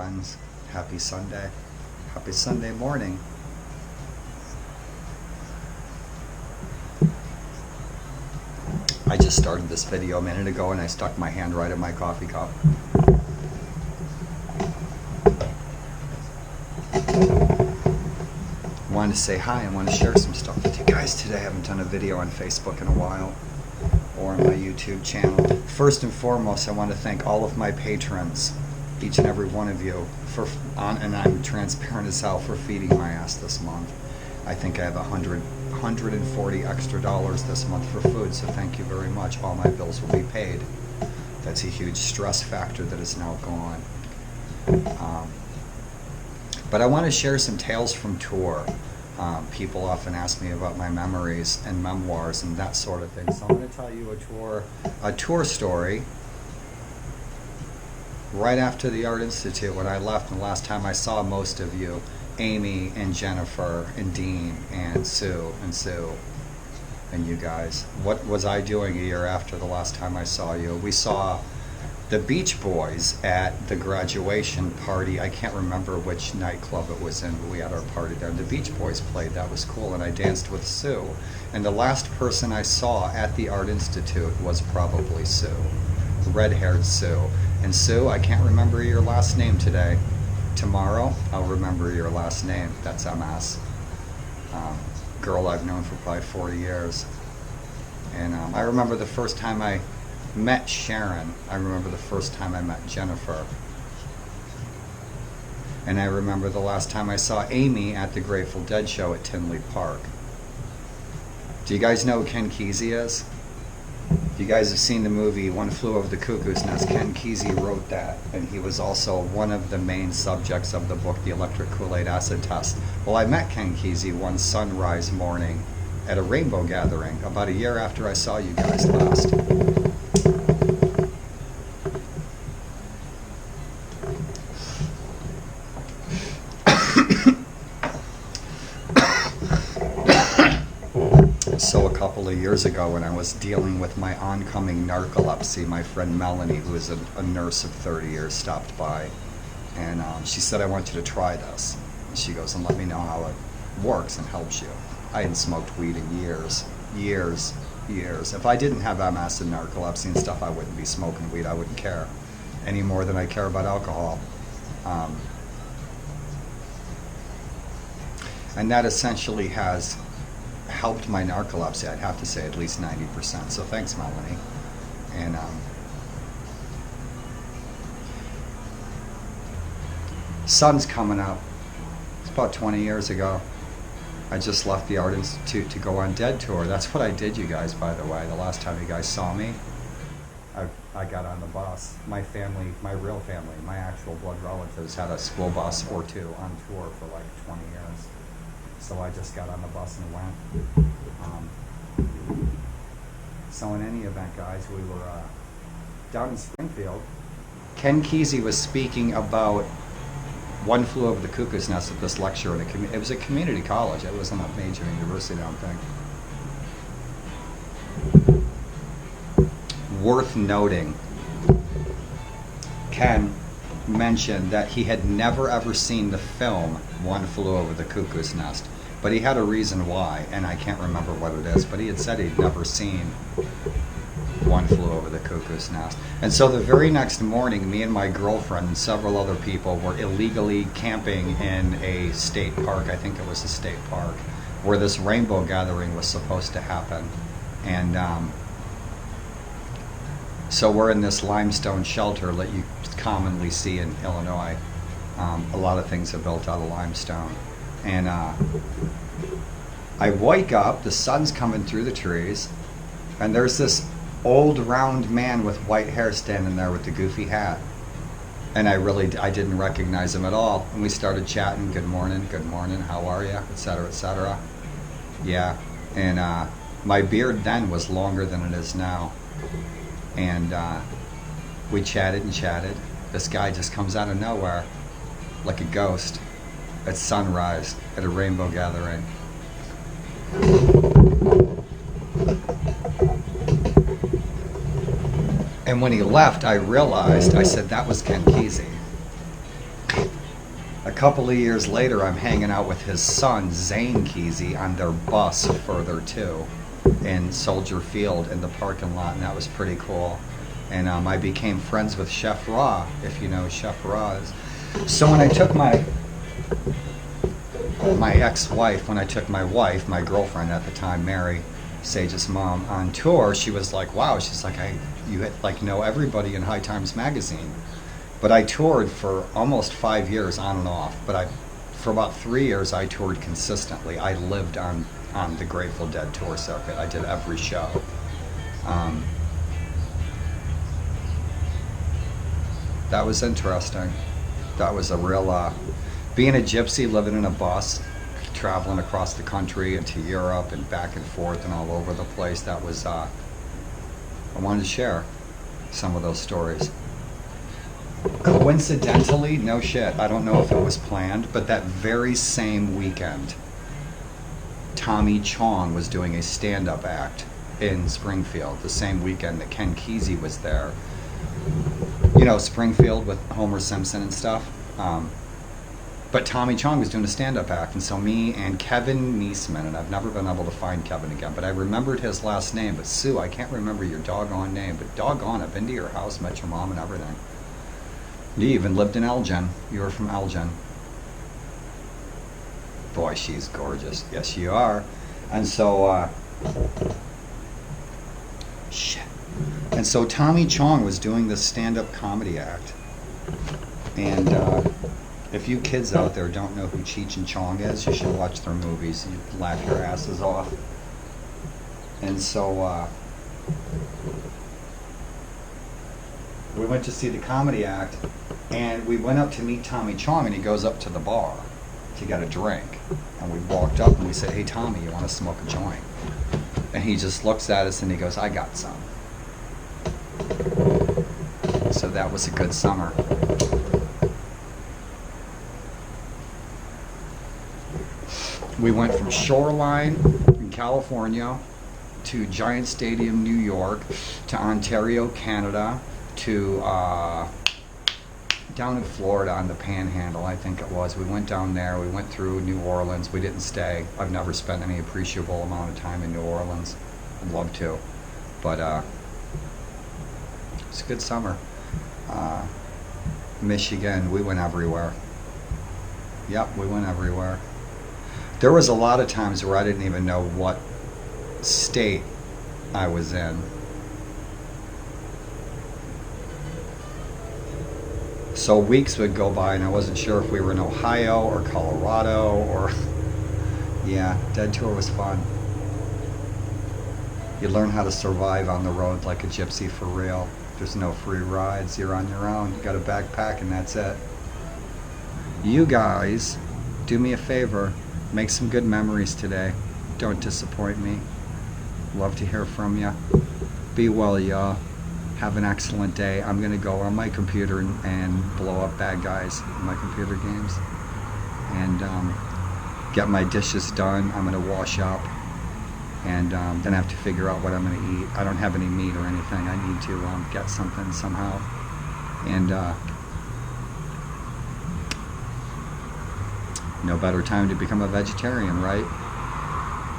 friends. Happy Sunday. Happy Sunday morning. I just started this video a minute ago and I stuck my hand right in my coffee cup. Wanted to say hi. I want to share some stuff with you guys today. I haven't done a video on Facebook in a while or on my YouTube channel. First and foremost, I want to thank all of my patrons, each and every one of you, and I'm transparent as hell, for feeding my ass this month. I think I have $140 extra this month for food, so thank you very much. All my bills will be paid. That's a huge stress factor that is now gone. But I want to share some tales from tour. People often ask me about my memories and memoirs and that sort of thing. So I'm going to tell you a tour story. Right after the Art Institute, when I left, and the last time I saw most of you, Amy and Jennifer and Dean and Sue and you guys. What was I doing a year after the last time I saw you? We saw the Beach Boys at the graduation party. I can't remember which nightclub it was in, but we had our party there. The Beach Boys played. That was cool, and I danced with Sue. And the last person I saw at the Art Institute was probably Sue, red-haired Sue. And Sue, I can't remember your last name today. Tomorrow, I'll remember your last name. That's MS. Girl I've known for probably 40 years. And I remember the first time I met Sharon. I remember the first time I met Jennifer. And I remember the last time I saw Amy at the Grateful Dead show at Tinley Park. Do you guys know who Ken Kesey is? If you guys have seen the movie One Flew Over the Cuckoo's Nest, Ken Kesey wrote that, and he was also one of the main subjects of the book, The Electric Kool-Aid Acid Test. Well, I met Ken Kesey one sunrise morning at a rainbow gathering about a year after I saw you guys last. So a couple of years ago, when I was dealing with my oncoming narcolepsy, my friend Melanie, who is a nurse of 30 years, stopped by, and she said, I want you to try this. And she goes, and let me know how it works and helps you. I hadn't smoked weed in years. If I didn't have MS and narcolepsy and stuff, I wouldn't be smoking weed. I wouldn't care any more than I care about alcohol. And that essentially has helped my narcolepsy, I'd have to say at least 90%. So thanks, Melanie. And sun's coming up. It's about 20 years ago. I just left the Art Institute to go on Dead Tour. That's what I did, you guys, by the way. The last time you guys saw me, I got on the bus. My family, my real family, my actual blood relatives had a school bus or two on tour for like 20 years. So I just got on the bus and went. So in any event, guys, we were down in Springfield. Ken Kesey was speaking about One Flew Over the Cuckoo's Nest at this lecture. It was a community college. It wasn't a major university, I don't think. Worth noting, Ken mentioned that he had never ever seen the film One Flew Over the Cuckoo's Nest, but he had a reason why, and I can't remember what it is, but he had said he'd never seen One Flew Over the Cuckoo's Nest. And so the very next morning, me and my girlfriend and several other people were illegally camping in a state park. I think it was a state park where this rainbow gathering was supposed to happen. And so we're in this limestone shelter that you commonly see in Illinois. A lot of things are built out of limestone. And I wake up, the sun's coming through the trees, and there's this old round man with white hair standing there with the goofy hat. And I didn't recognize him at all. And we started chatting, good morning, how are you, etc., etc. Yeah, and my beard then was longer than it is now. And we chatted and chatted. This guy just comes out of nowhere like a ghost at sunrise at a rainbow gathering. And when he left, I realized, I said, that was Ken Kesey. couple of years later, I'm hanging out with his son, Zane Kesey, on their bus further too, in Soldier Field in the parking lot, and that was pretty cool. And I became friends with Chef Ra, if you know who Chef Ra is. So when I took my ex-wife, when I took my wife, my girlfriend at the time, Mary, Sage's mom, on tour, she was like, wow, she's like, you like know everybody in High Times magazine. But I toured for almost 5 years on and off, but for about 3 years I toured consistently. I lived on the Grateful Dead tour circuit. I did every show. That was interesting. That was a real, being a gypsy, living in a bus, traveling across the country and to Europe and back and forth and all over the place. That was, I wanted to share some of those stories. Coincidentally, no shit, I don't know if it was planned, but that very same weekend, Tommy Chong was doing a stand-up act in Springfield, the same weekend that Ken Kesey was there. You know, Springfield with Homer Simpson and stuff. But Tommy Chong was doing a stand-up act, and so me and Kevin Niesman, and I've never been able to find Kevin again, but I remembered his last name. But Sue, I can't remember your doggone name, but doggone, I've been to your house, met your mom and everything. You even lived in Elgin. You were from Elgin. Boy, she's gorgeous. Yes, you are. And so, shit. And so Tommy Chong was doing this stand-up comedy act. And if you kids out there don't know who Cheech and Chong is, you should watch their movies. You'd laugh your asses off. And so we went to see the comedy act, and we went up to meet Tommy Chong, and he goes up to the bar to get a drink. And we walked up and we said, hey Tommy, you want to smoke a joint? And he just looks at us and he goes, I got some. So that was a good summer. We went from Shoreline in California to Giant Stadium, New York, to Ontario, Canada, to down in Florida on the Panhandle, I think it was. We went down there. We went through New Orleans. We didn't stay. I've never spent any appreciable amount of time in New Orleans. I'd love to, but it's a good summer. Michigan, we went everywhere. Yep, we went everywhere. There was a lot of times where I didn't even know what state I was in. So weeks would go by and I wasn't sure if we were in Ohio or Colorado or... Yeah, Dead Tour was fun. You learn how to survive on the road like a gypsy for real. There's no free rides, you're on your own. You got a backpack and that's it. You guys, do me a favor, make some good memories today. Don't disappoint me. Love to hear from you. Be well, y'all. Have an excellent day. I'm going to go on my computer and blow up bad guys in my computer games. And get my dishes done. I'm going to wash up. And then I have to figure out what I'm going to eat. I don't have any meat or anything. I need to get something somehow. And no better time to become a vegetarian, right?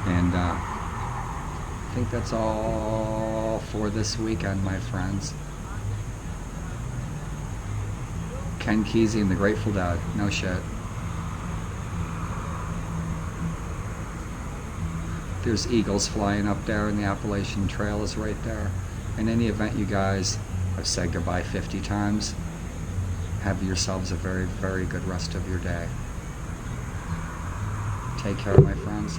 And I think that's all for this weekend, my friends. Ken Kesey and the Grateful Dead. No shit. There's eagles flying up there, and the Appalachian Trail is right there. In any event, you guys, I've said goodbye 50 times. Have yourselves a very, very good rest of your day. Take care, my friends.